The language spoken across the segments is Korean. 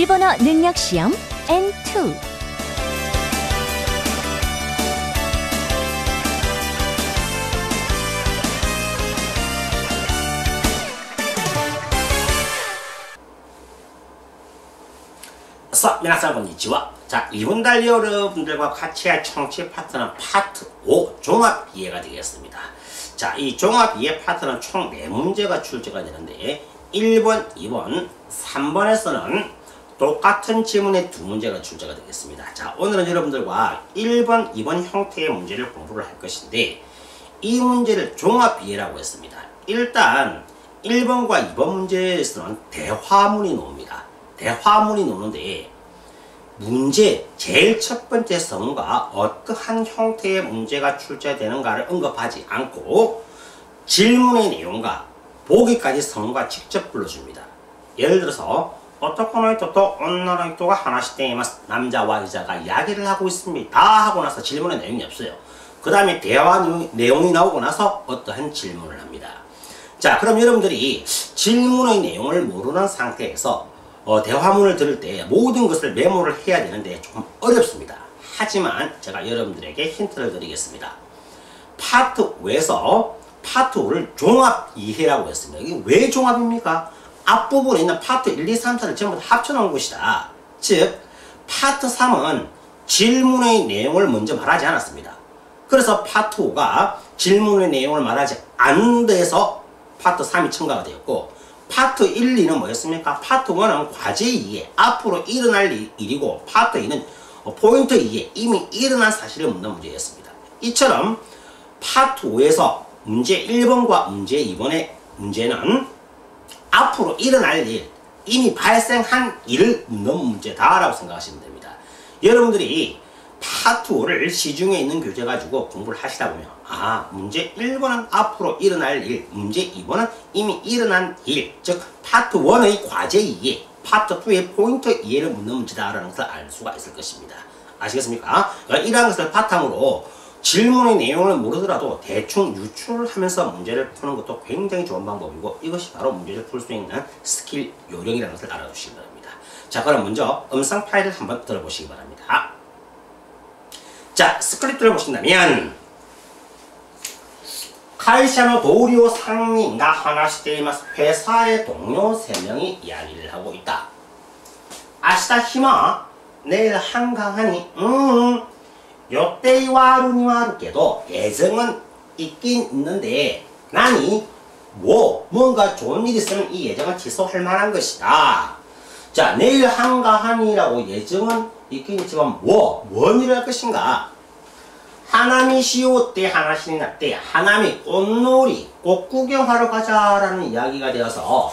일본어 능력 시험 N2. 미나상 konnichiwa. 자, 이번 달 여러분들과 같이 할 청취 파트는 파트 5 종합 이해가 되겠습니다. 자, 이 종합 이해 파트는 총 4문제가 출제가 되는데 1번, 2번, 3번에서는 똑같은 지문의 2문제가 출제가 되겠습니다. 자, 오늘은 여러분들과 1번, 2번 형태의 문제를 공부를 할 것인데 이 문제를 종합 이해라고 했습니다. 일단 1번과 2번 문제에서는 대화문이 나옵니다. 대화문이 나오는데 문제 제일 첫 번째 성과 어떠한 형태의 문제가 출제되는가를 언급하지 않고 질문의 내용과 보기까지 성과 직접 불러줍니다. 예를 들어서 오토코노人と女の人が話しています. 남자와 여자가 이야기를 하고 있습니다 하고 나서 질문의 내용이 없어요. 그 다음에 대화 내용이 나오고 나서 어떠한 질문을 합니다. 자, 그럼 여러분들이 질문의 내용을 모르는 상태에서 대화문을 들을 때 모든 것을 메모를 해야 되는데 조금 어렵습니다. 하지만 제가 여러분들에게 힌트를 드리겠습니다. 파트 5에서 파트 5를 종합 이해라고 했습니다. 이게 왜 종합입니까? 앞부분에 있는 파트 1, 2, 3, 4를 전부 다 합쳐놓은 것이다. 즉 파트 3은 질문의 내용을 먼저 말하지 않았습니다. 그래서 파트 5가 질문의 내용을 말하지 않는 데에서 파트 3이 첨가가 되었고 파트 1, 2는 뭐였습니까? 파트 1은 과제 이해, 앞으로 일어날 일이고 파트 2는 포인트 이해, 이미 일어난 사실을 묻는 문제였습니다. 이처럼 파트 5에서 문제 1번과 문제 2번의 문제는 앞으로 일어날 일, 이미 발생한 일을 묻는 문제다라고 생각하시면 됩니다. 여러분들이 파트 5를 시중에 있는 교재 가지고 공부를 하시다 보면 문제 1번은 앞으로 일어날 일, 문제 2번은 이미 일어난 일, 즉 파트 1의 과제 이해, 파트 2의 포인트 이해를 묻는 문제다라는 것을 알 수가 있을 것입니다. 아시겠습니까? 그러니까 이러한 것을 바탕으로 질문의 내용을 모르더라도 대충 유추를 하면서 문제를 푸는 것도 굉장히 좋은 방법이고 이것이 바로 문제를 풀 수 있는 스킬 요령이라는 것을 알아두시기 바랍니다. 자, 그럼 먼저 음성 파일을 한번 들어보시기 바랍니다. 자, 스크립트를 보신다면 会社の同僚3人が話しています. 회사의 동료 3명이 이야기를 하고 있다. 明日暇? 내일 한강하니?予定はあるにはあるけど 예정은 있긴 있는데 나니? 뭔가 좋은 일 있으면 이 예정은 취소할 만한 것이다. 자, 내일 한가하니라고 예정은 있긴 있지만 뭔 일을 할 것인가? 하나미 시오 때 하나시니 났대. 하나미 꽃놀이, 꽃 구경하러 가자라는 이야기가 되어서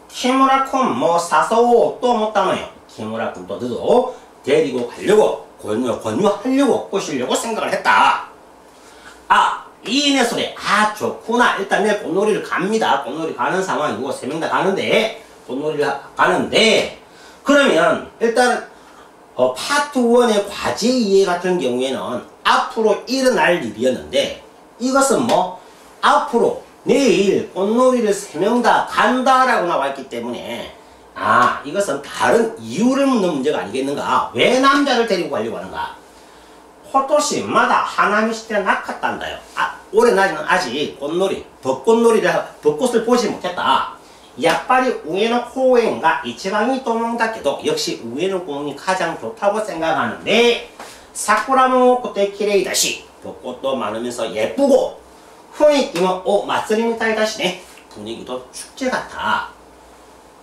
키무라쿤 사소오 또 못다노요. 키무라쿤도 너도 데리고 가려고 권유하려고 꼬시려고 생각을 했다. 이인의 소리. 좋구나. 일단 내일 꽃놀이를 갑니다. 꽃놀이 가는 상황이고 3명 다 가는데 꽃놀이를 가는데 그러면 일단 파트 1의 과제 이해 같은 경우에는 앞으로 일어날 일이었는데 이것은 앞으로 내일 꽃놀이를 3명 다 간다라고 나와있기 때문에 이것은 다른 이유를 묻는 문제가 아니겠는가? 왜 남자를 데리고 가려고 하는가? 호토시 마다 하나미 시대 나갔단다요. 올해 나는 아직 꽃놀이, 벚꽃을 보지 못했다. 야빨리 우에노 공원가 이치방이 또몽다케도 역시 우에노 공원이 가장 좋다고 생각하는데 사쿠라모 그때 키레이다시 벚꽃도 많으면서 예쁘고雰囲気も 祭りみたいだしね 분위기도 축제 같아.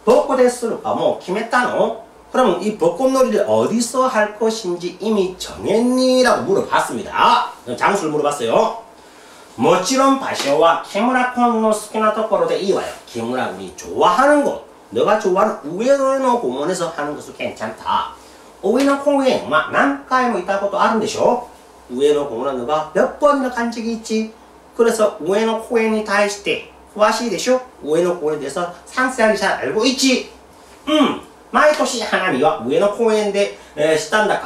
벚꽃했을까決めたの? 그럼 이 벚꽃놀이를 어디서 할 것인지 이미 정했니? 라고 물어봤습니다. 장소를 물어봤어요. もちろん場所は木村君の好きなところでいいわよ.木村君좋아하는 곳, 너가 좋아하는 우에노 공원에서 하는 것도 괜찮다. 우에노 공원何回も行ったことあるんでしょ? 우에노 공원은 너가 몇 번이나 간 적이 있지? 그래서 우에노 공원에対して 詳しいでしょ? 우에노 공원에 대해서 상세하게 잘 알고 있지? 毎年花見は上野公園でしたんだ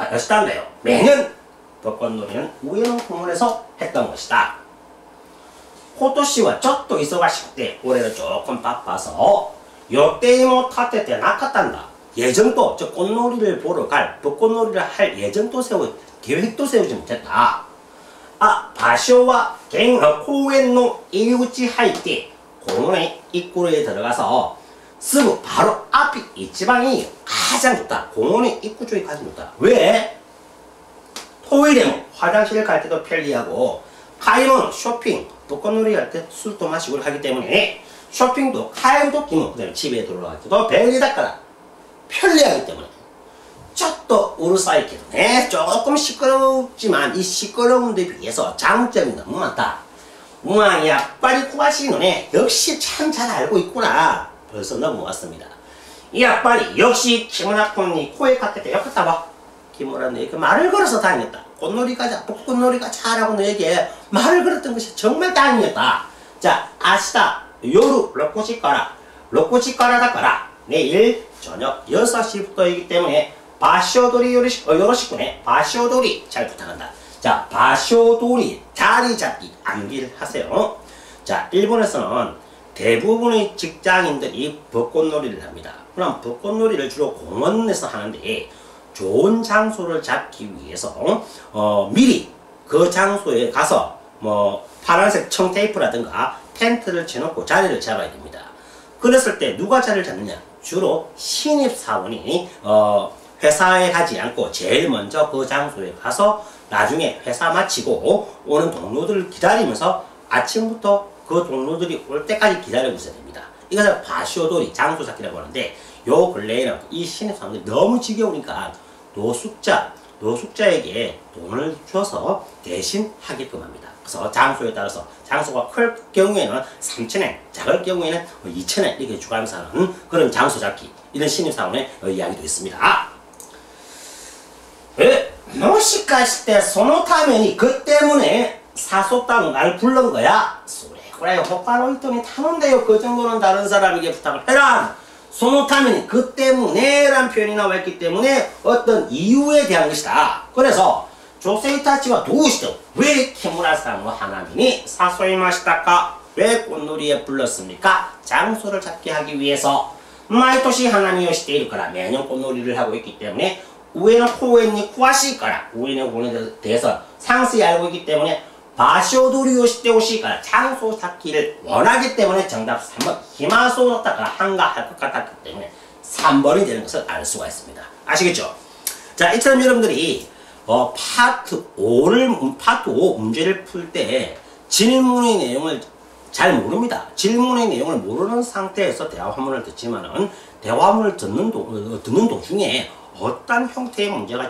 よ. 매년 벚꽃놀이는 우에노 공원에서 했던 것이다. 今年はちょっと忙しくて올해는 조금 바빠서 予定も立ててなかったんだ. 예정도, 저 꽃놀이를 보러 갈, 벚꽃놀이를 할 예정도 계획도 세우지 못했다. 바쇼와 갱허코엔노 일구치 할 때 공원의 입구에 들어가서 쓰고 바로 앞이 이 지방이 가장 좋다. 공원의 입구 쪽이 가장 좋다. 왜? 토일에는 화장실 갈 때도 편리하고, 카이모는 쇼핑, 벚꽃놀이 할 때 술도 마시고 하기 때문에 쇼핑도 카이모도 기모, 그다음에 집에 돌아갈 때도便利だから 편리하기 때문에. 쫓또 우르사이케도 조금 시끄럽지만 이 시끄러운 데 비해서 장점이 너무 많다. 야빨리 쿠바시노네 역시 참 잘 알고 있구나. 벌써 넘어왔습니다. 야빨리 역시 키무라콘이 코에 갔을 옆에 따봐. 키무라 너에게 말을 걸어서 다녔다. 꽃놀이 가자, 벚꽃놀이 가자 라고 너에게 말을 걸었던 것이 정말 다행이었다. 자, 아시다 요루 로코치카라 내일 저녁 6시부터이기 때문에 바쇼도리 요로시쿠네. 바쇼도리 잘 부탁한다. 자, 바쇼도리 자리 잡기 암기를 하세요. 자, 일본에서는 대부분의 직장인들이 벚꽃놀이를 합니다. 그럼 벚꽃놀이를 주로 공원에서 하는데, 좋은 장소를 잡기 위해서 미리 그 장소에 가서 파란색 청테이프라든가 텐트를 쳐놓고 자리를 잡아야 됩니다. 그랬을 때 누가 자리를 잡느냐? 주로 신입사원이 회사에 가지 않고 제일 먼저 그 장소에 가서 나중에 회사 마치고 오는 동료들을 기다리면서 아침부터 그 동료들이 올 때까지 기다리고 있어야 됩니다. 이것을 바쇼도리 장소 잡기라고 하는데, 요 근래에는 이 신입사원들이 너무 지겨우니까 노숙자에게 돈을 줘서 대신 하게끔 합니다. 그래서 장소에 따라서 장소가 클 경우에는 3,000엔, 작을 경우에는 2,000엔 이렇게 주가면서 하는 그런 장소 잡기, 이런 신입사원의 이야기도 있습니다. 모시카시 때 소노타면이 그 때문에 사소다고 날 부른 거야? 그래, 호카노 히토니 타는데요. 그 정도는 다른 사람에게 부탁을 해라. 소노타면이 그 때문에 라는 표현이 나와있기 때문에 어떤 이유에 대한 것이다. 그래서 조세이타치와 도우시도 왜 키무라상과 하나민이 사소이마시다까? 왜 꽃놀이에 불렀습니까? 장소를 잡게 하기 위해서. 마이토시 하나미をしているから 매년 꽃놀이를 하고 있기 때문에 우에노 코엔이 쿠와시이까라, 우에노 공원에 대해서 상세히 알고 있기 때문에 바쇼도리をしてほしいから, 장소 잡기를 원하기 때문에 정답 3번 히마소노타가 한가할 것 같았기 때문에 3번이 되는 것을 알 수가 있습니다. 아시겠죠? 자, 이처럼 여러분들이 파트 5 문제를 풀 때 질문의 내용을 잘 모릅니다. 질문의 내용을 모르는 상태에서 대화문을 듣지만은 대화문을 듣는 도중에 어떤 형태의 문제가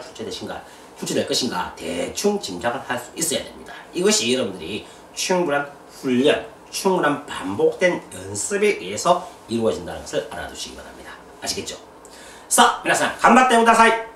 출제될 것인가 대충 짐작을 할 수 있어야 됩니다. 이것이 여러분들이 충분한 훈련, 충분한 반복된 연습에 의해서 이루어진다는 것을 알아두시기 바랍니다. 아시겠죠? 자, 皆さん頑張ってください。